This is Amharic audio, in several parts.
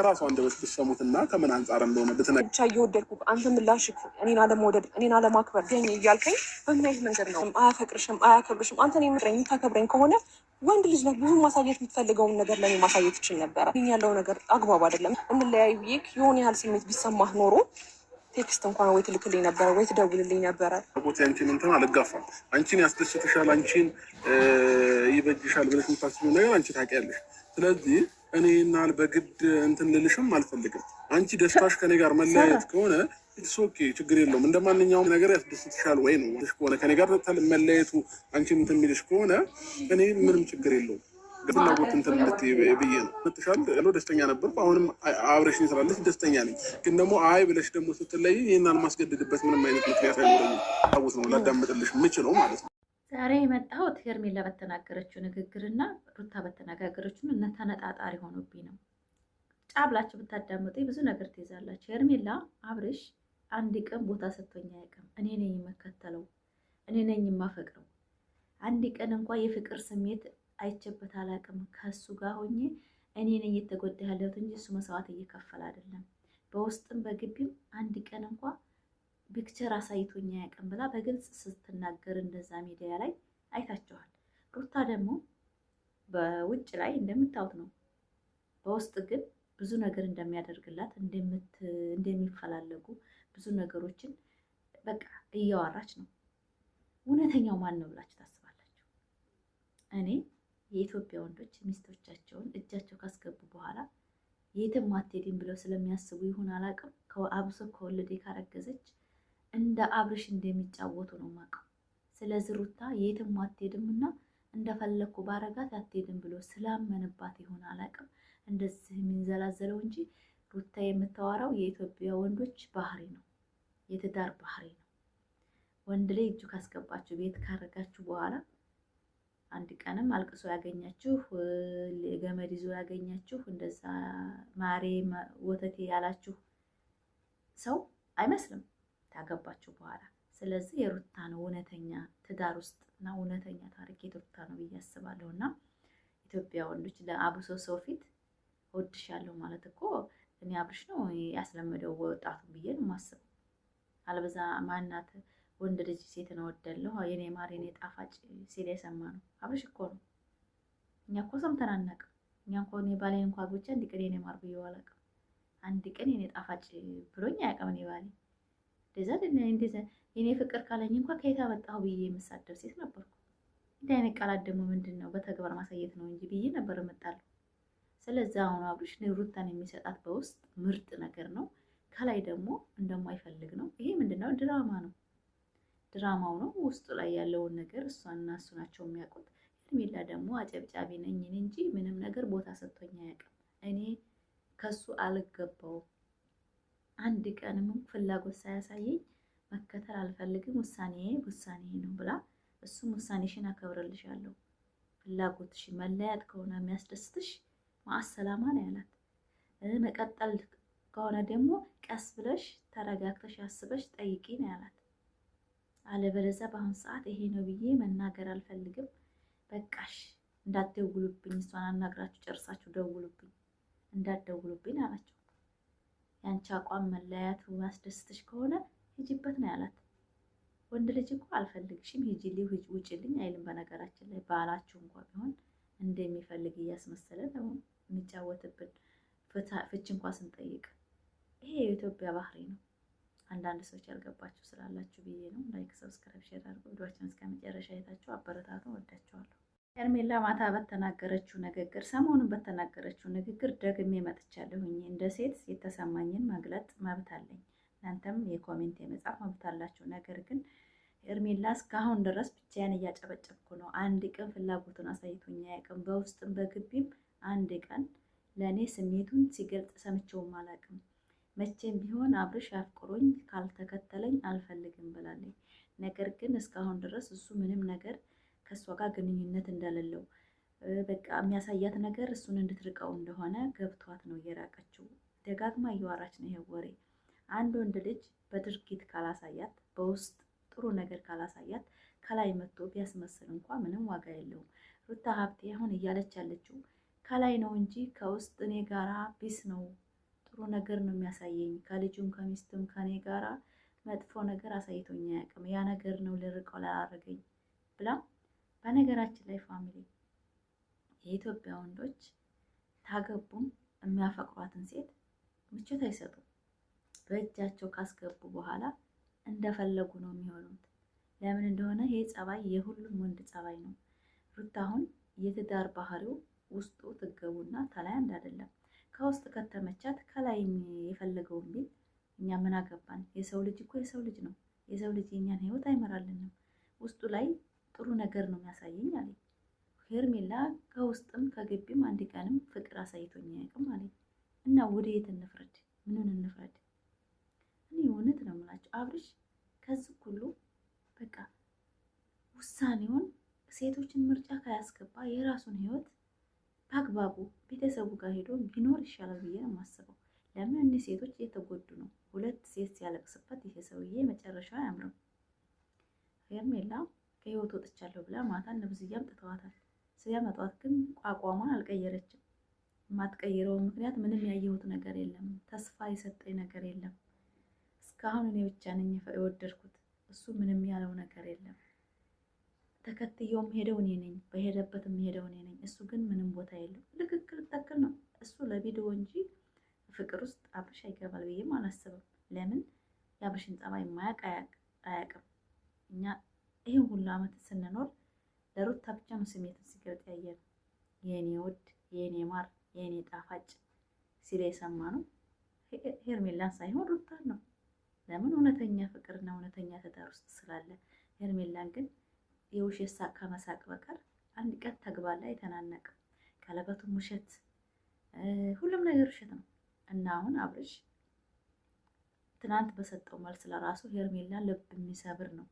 ከራሷ አንደበት ብትሰሙትና ከምን አንጻር እንደሆነ ብትነግሪኝ። ብቻ እየወደድኩ አንተ ምላሽክ እኔን አለመውደድ እኔን አለማክበር ገኝ እያልከኝ በምን አይነት መንገድ ነው? አያፈቅርሽም፣ አያከብርሽም። አንተ እኔን የምታከብረኝ ከሆነ ወንድ ልጅ ነህ፣ ብዙ ማሳየት የምትፈልገውን ነገር ለእኔ ማሳየት ይችል ነበረ። ይህ ያለው ነገር አግባብ አይደለም። እንለያይ ብዬ የሆነ ያህል ስሜት ቢሰማህ ኖሮ ቴክስት እንኳን ወይ ትልክልኝ ነበረ ወይ ትደውልልኝ ነበረ። ቦቴ አንቺን እንትን አልጋፋም። አንቺን ያስደስትሻል፣ አንቺን ይበጅሻል ብለሽ የምታስቢው ነገር አንቺ ታውቂያለሽ። ስለዚህ እኔ እናል በግድ እንትን ልልሽም አልፈልግም። አንቺ ደስታሽ ከኔ ጋር መለያየት ከሆነ ኦኬ፣ ችግር የለውም። እንደ ማንኛውም ነገር ያስደስትሻል ወይ ነው ከሆነ ከኔ ጋር መለያየቱ አንቺን እንትን የሚልሽ ከሆነ እኔ ምንም ችግር የለውም። ፍላጎት እንትን ብዬ ነው መጥሻል ያለው ደስተኛ ነበርኩ። አሁንም አብረሽኝ ስላለች ደስተኛ ነኝ። ግን ደግሞ አይ ብለሽ ደግሞ ስትለይ ይህን አልማስገድድበት ምንም አይነት ምክንያት አይኖረኝም። ታውት ነው ላዳምጥልሽ የምችለው ማለት ነው። ዛሬ የመጣሁት ሄርሜላ በተናገረችው ንግግርና ሩታ በተነጋገረችው እና ተነጣጣሪ ሆኖብኝ ነው። ጫብላችሁ ብታዳምጡ ብዙ ነገር ትይዛላችሁ። ሄርሜላ አብርሽ አንድ ቀን ቦታ ሰጥቶኝ አያውቅም። እኔ ነኝ የምከተለው፣ እኔ ነኝ የማፈቅረው። አንድ ቀን እንኳን የፍቅር ስሜት አይቼበት አላውቅም። ከሱ ጋር ሆኜ እኔ ነኝ እየተጎዳ ያለሁት እንጂ እሱ መስዋዕት እየከፈለ አይደለም። በውስጥም በግቢም አንድ ቀን እንኳን ፒክቸር አሳይቶኝ አያውቅም ብላ በግልጽ ስትናገር እንደዛ ሚዲያ ላይ አይታችኋል። ሩታ ደግሞ በውጭ ላይ እንደምታዩት ነው፣ በውስጥ ግን ብዙ ነገር እንደሚያደርግላት እንደሚፈላለጉ ብዙ ነገሮችን በቃ እያወራች ነው። እውነተኛው ማን ነው ብላችሁ ታስባላችሁ? እኔ የኢትዮጵያ ወንዶች ሚስቶቻቸውን እጃቸው ካስገቡ በኋላ የትም አትሄድም ብለው ስለሚያስቡ ይሁን አላውቅም፣ አብሶ ከወለደ ካረገዘች እንደ አብርሽ እንደሚጫወቱ ነው የማውቀው። ስለዚህ ሩታ የትም አትሄድም እና እንደፈለኩ ባረጋት አትሄድም ብሎ ስላመንባት ይሁን አላውቅም እንደዚህ የሚንዘላዘለው እንጂ ሩታ የምታወራው የኢትዮጵያ ወንዶች ባህሪ ነው፣ የትዳር ባህሪ ነው። ወንድ ላይ እጁ ካስገባችሁ ቤት ካረጋችሁ በኋላ አንድ ቀንም አልቅሶ ያገኛችሁ፣ ገመድ ይዞ ያገኛችሁ፣ እንደዛ ማሬ ወተቴ ያላችሁ ሰው አይመስልም ታገባችሁ በኋላ። ስለዚህ የሩታ ነው እውነተኛ ትዳር ውስጥ እና እውነተኛ ታሪክ የሩታ ነው ብዬ አስባለሁ። እና ኢትዮጵያ ወንዶች ለአብሶ ሰው ፊት እወድሻለሁ ማለት እኮ እኔ አብርሽ ነው ያስለመደው ወጣቱ ብዬ ነው የማስበው። አልበዛ ማናት ወንድ ልጅ ሴትን እወዳለሁ የኔ ማር የኔ ጣፋጭ ሲል የሰማ ነው አብርሽ እኮ ነው። እኛ እኮ ሰምተን አናውቅም። እኛ እኮ እኔ ባሌን እንኳን ብቻ አንድ ቀን የኔ ማር ብዬው አላውቅም። አንድ ቀን የኔ ጣፋጭ ብሎኝ አያውቅም። እኔ ባሌ እንደዛ የኔ ፍቅር ካለኝ እንኳን ከየት አመጣሁ ብዬ የምሳደብ ሴት ነበርኩ። እንዲህ አይነት ቃላት ደግሞ ምንድን ነው በተግባር ማሳየት ነው እንጂ ብዬ ነበር እመጣለሁ። ስለዚህ አሁን አብርሽ ሩታን የሚሰጣት በውስጥ ምርጥ ነገር ነው፣ ከላይ ደግሞ እንደማይፈልግ ነው። ይሄ ምንድነው? ድራማ ነው። ድራማው ነው። ውስጡ ላይ ያለውን ነገር እሷና እሱ ናቸው የሚያውቁት። ሄርሜላ ደግሞ አጨብጫቢ ነኝ እንጂ ምንም ነገር ቦታ ሰጥቶኝ አያውቅም። እኔ ከሱ አልገባው አንድ ቀንም ፍላጎት ሳያሳየኝ መከተል አልፈልግም፣ ውሳኔ ነው ብላ እሱም ውሳኔሽን አከብርልሻለሁ፣ ፍላጎትሽ መለያት ከሆነ የሚያስደስትሽ ማሰላማ ነው ያላት። መቀጠል ከሆነ ደግሞ ቀስ ብለሽ ተረጋግተሽ አስበሽ ጠይቂ ነው ያላት። አለበለዚያ በአሁን ሰዓት ይሄ ነው ብዬ መናገር አልፈልግም፣ በቃሽ እንዳትደውሉብኝ፣ እሷን አናግራችሁ ጨርሳችሁ ደውሉብኝ፣ እንዳትደውሉብኝ አላቸው። ያንቺ አቋም መለያየት የሚያስደስትሽ ከሆነ ሂጂበት ነው ያላት። ወንድ ልጅ እኮ አልፈልግሽም ሂጂልኝ ውጭልኝ አይልም። በነገራችን ላይ ባላችሁ እንኳን ቢሆን እንደሚፈልግ እያስመሰለ ነው የሚጫወትብን፣ ፍች እንኳን ስንጠይቅ። ይሄ የኢትዮጵያ ባህሪ ነው። አንዳንድ ሰዎች ያልገባችሁ ስላላችሁ ብዬ ነው። ላይክ፣ ሰብስክራይብ፣ ሼር አድርጉ። ቪዲዮአችንን እስከ መጨረሻ አይታችሁ አበረታቱ። ወዳችኋለሁ። ሄርሜላ ማታ በተናገረችው ንግግር፣ ሰሞኑን በተናገረችው ንግግር ደግሜ መጥቻለሁኝ። እንደ ሴት የተሰማኝን መግለጥ መብት አለኝ። እናንተም የኮሜንት የመጻፍ መብት አላችሁ። ነገር ግን ሄርሜላ እስካሁን ድረስ ብቻዬን እያጨበጨብኩ ነው። አንድ ቀን ፍላጎቱን አሳይቶኝ አያውቅም። በውስጥም በግቢም አንድ ቀን ለእኔ ስሜቱን ሲገልጽ ሰምቼውም አላውቅም። መቼም ቢሆን አብርሽ አፍቅሮኝ ካልተከተለኝ አልፈልግም ብላለች። ነገር ግን እስካሁን ድረስ እሱ ምንም ነገር ከእሷ ጋር ግንኙነት እንደሌለው በቃ የሚያሳያት ነገር እሱን እንድትርቀው እንደሆነ ገብቷት ነው እየራቀችው። ደጋግማ እያወራች ነው ይሄ ወሬ። አንድ ወንድ ልጅ በድርጊት ካላሳያት፣ በውስጥ ጥሩ ነገር ካላሳያት፣ ከላይ መጥቶ ቢያስመስል እንኳ ምንም ዋጋ የለውም። ሩታ ሀብቴ አሁን እያለች ያለችው ከላይ ነው እንጂ ከውስጥ እኔ ጋራ ቢስ ነው ጥሩ ነገር ነው የሚያሳየኝ። ከልጁም ከሚስቱም ከኔ ጋራ መጥፎ ነገር አሳይቶኝ አያውቅም። ያ ነገር ነው ልርቀው ላያደርገኝ ብላ። በነገራችን ላይ ፋሚሊ የኢትዮጵያ ወንዶች ታገቡም የሚያፈቅሯትን ሴት ምቾት አይሰጡም። በእጃቸው ካስገቡ በኋላ እንደፈለጉ ነው የሚሆኑት። ለምን እንደሆነ ይሄ ጸባይ የሁሉም ወንድ ጸባይ ነው። ሩታ አሁን የትዳር ባህሪው ውስጡ ትገቡና ከላይ አንድ አይደለም። ከውስጥ ከተመቻት ከላይ የፈለገውን ቢል እኛ ምን አገባን? የሰው ልጅ እኮ የሰው ልጅ ነው። የሰው ልጅ የኛን ህይወት አይመራልንም። ውስጡ ላይ ጥሩ ነገር ነው የሚያሳየኝ አለ ሄርሜላ። ከውስጥም ከግቢም አንድ ቀንም ፍቅር አሳይቶኝ አያውቅም አለ እና ወዴት እንፍረድ? ምንን እንፍረድ? እኔ እውነት ነው የምላቸው አብርሽ ከዚህ ሁሉ በቃ ውሳኔውን ሴቶችን ምርጫ ካያስገባ የራሱን ህይወት በአግባቡ ቤተሰቡ ጋር ሄዶ ቢኖር ይሻላል ብዬ ነው የማስበው። ለምን እኒህ ሴቶች እየተጎዱ ነው። ሁለት ሴት ሲያለቅስበት ይሄ ሰውዬ መጨረሻው አያምርም። ሄርሜላ ከህይወት ወጥቻለሁ ብላ ማታ ነብዝያ አምጥተዋታል። ሲያመጧት ግን አቋሟን አልቀየረችም። የማትቀይረው ምክንያት ምንም ያየሁት ነገር የለም፣ ተስፋ የሰጠኝ ነገር የለም። እስካሁን እኔ ብቻ ነኝ የወደድኩት፣ እሱ ምንም ያለው ነገር የለም። ተከትየውም ሄደው እኔ ነኝ፣ በሄደበትም ሄደው እኔ ነኝ። እሱ ግን ምንም ቦታ የለው። ልክክል ተክል ነው እሱ ለቪዲዮ እንጂ ፍቅር ውስጥ አብርሽ አይገባል ብዬም አላስብም። ለምን የአብርሽን ጸባይ የማያውቅ አያውቅም። እኛ ይህን ሁሉ ዓመት ስንኖር ለሩታ ብቻ ነው ስሜትን ሲገልጥ ያየን። የኔ ውድ፣ የኔ ማር፣ የኔ ጣፋጭ ሲል የሰማ ነው ሄርሜላን ሳይሆን ሩታን ነው። ለምን እውነተኛ ፍቅርና እውነተኛ ትዳር ውስጥ ስላለ። ሄርሜላን ግን የውሸት ሳቅ ከመሳቅ በቀር አንድ ቀን ተግባር ላይ አይተናነቅም። ቀለበቱም ውሸት፣ ሁሉም ነገር ውሸት ነው። እና አሁን አብርሽ ትናንት በሰጠው መልስ ለራሱ ሄርሜላን ልብ የሚሰብር ነው።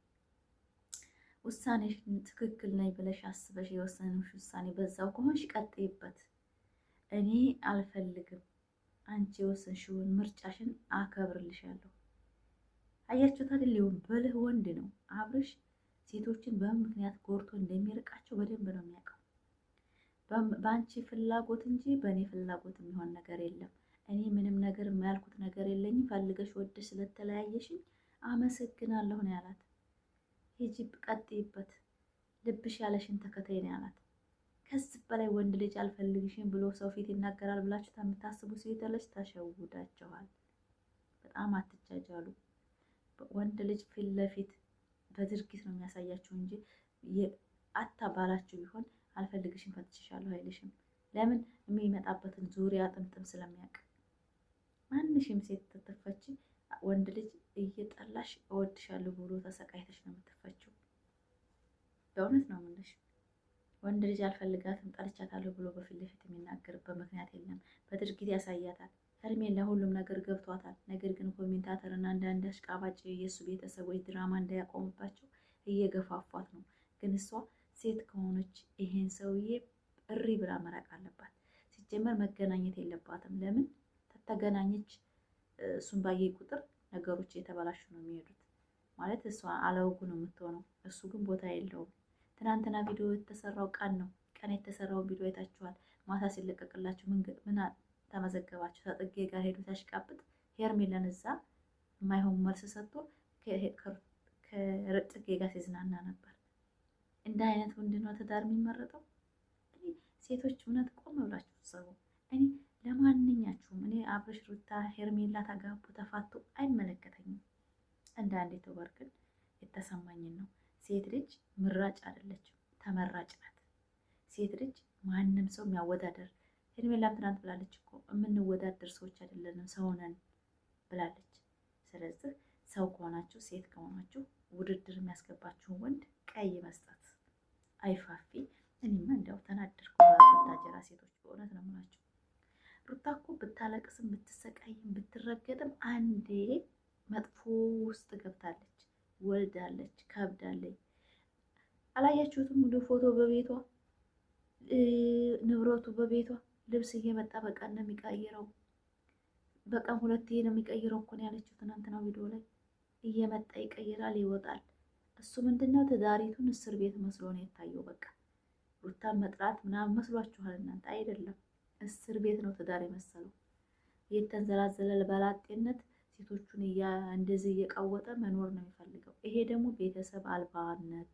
ውሳኔሽን ትክክል ነኝ ብለሽ አስበሽ የወሰንሽ ውሳኔ በዛው ከሆንሽ ቀጥይበት። እኔ አልፈልግም፣ አንቺ የወሰንሽውን ምርጫሽን አከብርልሻለሁ። አያችሁት አይደል? ሊሆን ብልህ ወንድ ነው አብርሽ። ሴቶችን በምን ምክንያት ጎርቶ እንደሚርቃቸው በደንብ ነው የሚያውቀው። በአንቺ ፍላጎት እንጂ በእኔ ፍላጎት የሚሆን ነገር የለም። እኔ ምንም ነገር የማያልኩት ነገር የለኝም። ፈልገሽ ወደሽ ስለተለያየሽኝ አመሰግናለሁ ነው ያላት። ሂጂ ቀጥይበት፣ ልብሽ ያለሽን ተከታይ ነው ያላት። ከዚህ በላይ ወንድ ልጅ አልፈልግሽም ብሎ ሰው ፊት ይናገራል ብላችሁ የምታስቡ ሴቶች ተሸውዳችኋል። በጣም አትጃጃሉ። ወንድ ልጅ ፊት ለፊት በድርጊት ነው የሚያሳያችሁ እንጂ አታባላችሁ ቢሆን አልፈልግሽም ፈትሽሻለሁ አይልሽም። ለምን? የሚመጣበትን ዙሪያ ጥምጥም ስለሚያውቅ። ማንሽም ሴት ትትፈች ወንድ ልጅ እየጠላሽ እወድሻለሁ ብሎ ተሰቃይተሽ ነው የምትፈችው። በእውነት ነው የምልሽ። ወንድ ልጅ አልፈልጋትም ጠልቻታለሁ ብሎ በፊት ለፊት የሚናገርበት ምክንያት የለም። በድርጊት ያሳያታል። ሄርሜላ ሁሉም ነገር ገብቷታል። ነገር ግን ኮሜንታተር እና አንዳንድ አሽቃባጭ የእሱ ቤተሰቦች ድራማ እንዳያቆሙባቸው እየገፋፏት ነው። ግን እሷ ሴት ከሆነች ይሄን ሰውዬ እሪ ብላ መራቅ አለባት። ሲጀመር መገናኘት የለባትም። ለምን ተገናኘች? እሱን ባየ ቁጥር ነገሮች የተበላሹ ነው የሚሄዱት። ማለት እሷ አለውጉ ነው የምትሆነው። እሱ ግን ቦታ የለውም። ትናንትና ቪዲዮ የተሰራው ቀን የተሰራውን ቪዲዮ አይታችኋል። ማታ ሲለቀቅላችሁ ምን ተመዘገባችሁ? ተጥጌ ጋር ሄዱ ታሽቃብጥ። ሄርሜላን እዛ የማይሆን መልስ ሰጥቶ ከጥጌ ጋር ሲዝናና ነበር። እንደ አይነት ወንድ ነው ትዳር የሚመረጠው? ሴቶች እውነት ቆም ብላችሁ ሰው እኔ ለማንኛችሁም እኔ አብርሽ፣ ሩታ፣ ሄርሜላ ተጋቡ ተፋቱ አይመለከተኝም። እንደ አንዴ ተወር ግን የተሰማኝን ነው። ሴት ልጅ ምራጭ አይደለችም፣ ተመራጭ ናት። ሴት ልጅ ማንም ሰው የሚያወዳደር ሄርሜላም ትናንት ብላለች እኮ የምንወዳደር ሰዎች አይደለንም ሰው ነን ብላለች። ስለዚህ ሰው ከሆናችሁ ሴት ከሆናችሁ ውድድር የሚያስገባችሁን ወንድ ቀይ መስጠት አይፋፊ። እኔማ እንዲያው ተናደርኩ በታጀራ ሴቶች በእውነት ነው የምላቸው። ሩታ እኮ ብታለቅስም ብትሰቃይም ብትረገጥም አንዴ መጥፎ ውስጥ ገብታለች፣ ወልዳለች፣ ከብዳለች። አላያችሁትም? ወደ ፎቶ በቤቷ ንብረቱ በቤቷ ልብስ እየመጣ በቀን ነው የሚቀይረው። በቀን 2 ነው የሚቀይረው እኮ ነው ያለችው ትናንትና ቪዲዮ ላይ። እየመጣ ይቀይራል፣ ይወጣል። እሱ ምንድነው ትዳሪቱን እስር ቤት መስሎ ነው የታየው። በቃ ሩታን መጥራት ምናምን መስሏችኋል እናንተ። አይደለም፣ እስር ቤት ነው ትዳር የመሰለው። የተንዘላዘለ ባላጤነት ሴቶቹን እንደዚህ እየቃወጠ መኖር ነው የሚፈልገው። ይሄ ደግሞ ቤተሰብ አልባነት።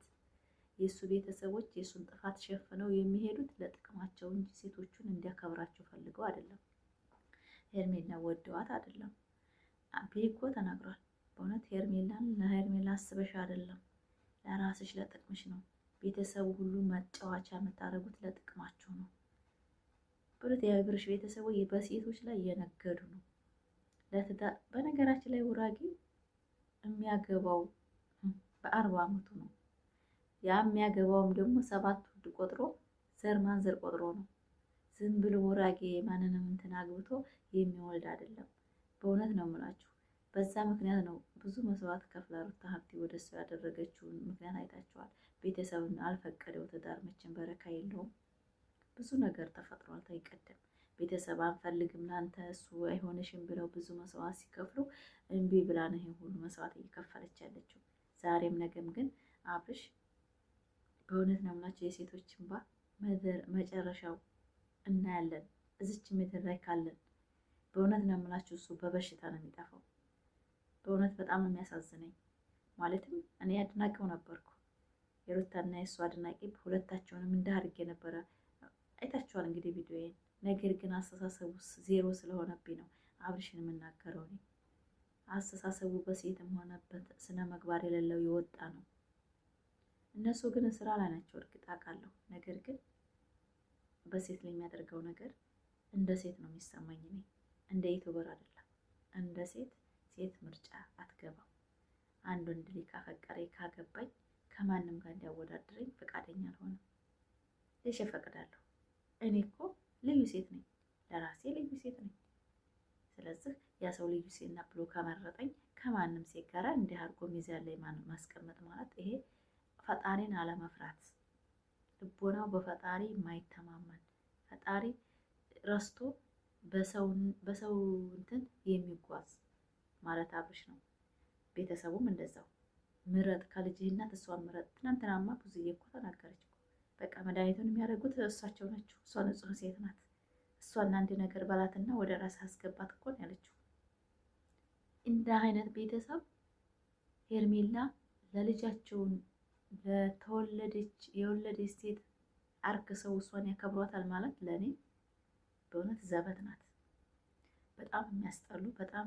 የእሱ ቤተሰቦች የእሱን ጥፋት ሸፍነው የሚሄዱት ለጥቅማቸው እንጂ ሴቶቹን እንዲያከብራቸው ፈልገው አይደለም። ሄርሜላ ወደዋት አይደለም። ቤኮ ተናግሯል። በእውነት ሄርሜላን ለሄርሜላ አስበሽ አይደለም፣ ለራስሽ ለጥቅምሽ ነው። ቤተሰቡ ሁሉ መጫወቻ የምታደርጉት ለጥቅማቸው ነው። ብሩት የብርሽ ቤተሰቦች በሴቶች ላይ እየነገዱ ነው ለትዳር። በነገራችን ላይ ውራጌ የሚያገባው በ40 ዓመቱ ነው። ያ የሚያገባውም ደግሞ 7 ወልድ ቆጥሮ ዘር ማንዘር ቆጥሮ ነው። ዝም ብሎ ውራጌ ማንንም እንትን አግብቶ የሚወልድ አይደለም። በእውነት ነው የምላችሁ። በዛ ምክንያት ነው ብዙ መስዋዕት ከፍላ ሩታ ሀብቴ ወደ እሱ ያደረገችውን ምክንያት አይታችኋል። ቤተሰብን አልፈቀደው ትዳር መቼም በረካ የለውም። ብዙ ነገር ተፈጥሯል። ታይቀደም ቤተሰብ አንፈልግም ላንተ እሱ አይሆንሽም ብለው ብዙ መስዋዕት ሲከፍሉ እምቢ ብላ ነው ይሄን ሁሉ መስዋዕት እየከፈለች ያለችው። ዛሬም ነገም ግን አብርሽ በእውነት ነው የምላችሁ የሴቶች እንባ መጨረሻው እናያለን። እዚች ምድር ላይ ካለን በእውነት ነው የምላችሁ እሱ በበሽታ ነው የሚጠፋው። በእውነት በጣም ነው የሚያሳዝነኝ። ማለትም እኔ አድናቂው ነበርኩ፣ የሩታና የእሱ አድናቂ። ሁለታቸውንም እንዳርጌ ነበረ። አይታችኋል እንግዲህ ቪዲዮዬን። ነገር ግን አስተሳሰቡ ዜሮ ስለሆነብኝ ነው አብርሽን የምናገረው። እኔ አስተሳሰቡ በሴትም ሆነበት ስነ ምግባር የሌለው የወጣ ነው። እነሱ ግን ስራ ላይ ናቸው፣ እርግጥ አውቃለሁ። ነገር ግን በሴት ላይ የሚያደርገው ነገር እንደ ሴት ነው የሚሰማኝ። እኔ እንደ ዩቱበር አይደለም። እንደ ሴት ምርጫ አትገባም። አንድ ወንድ ልጅ ካፈቀረኝ ካገባኝ ከማንም ጋር እንዲያወዳድረኝ ፈቃደኛ አልሆነም። እሺ እፈቅዳለሁ። እኔ እኮ ልዩ ሴት ነኝ፣ ለራሴ ልዩ ሴት ነኝ። ስለዚህ ያ ሰው ልዩ ሴት ና ብሎ ከመረጠኝ ከማንም ሴት ጋር እንዲህ አድርጎ ሚዛን ላይ ማስቀመጥ ማለት ይሄ ፈጣሪን አለመፍራት፣ ልቦናው በፈጣሪ የማይተማመን ፈጣሪ ረስቶ በሰው እንትን የሚጓዝ ማለት አብርሽ ነው። ቤተሰቡም እንደዛው ምረጥ፣ ከልጅህ እናት እሷን ምረጥ። ትናንትናማ ብዙዬ እኮ ተናገረች እኮ። በቃ መድኃኒቱን የሚያደርጉት እሳቸው ናቸው። እሷ ንጹህ ሴት ናት። እሷን አንድ ነገር በላትና ወደ ራስ አስገባት እኮ ነው ያለችው። እንደ አይነት ቤተሰብ ሄርሜላ ለልጃቸውን የወለደች ሴት አርክሰው እሷን ያከብሯታል ማለት ለእኔ በእውነት ዘበት ናት። በጣም የሚያስጠሉ በጣም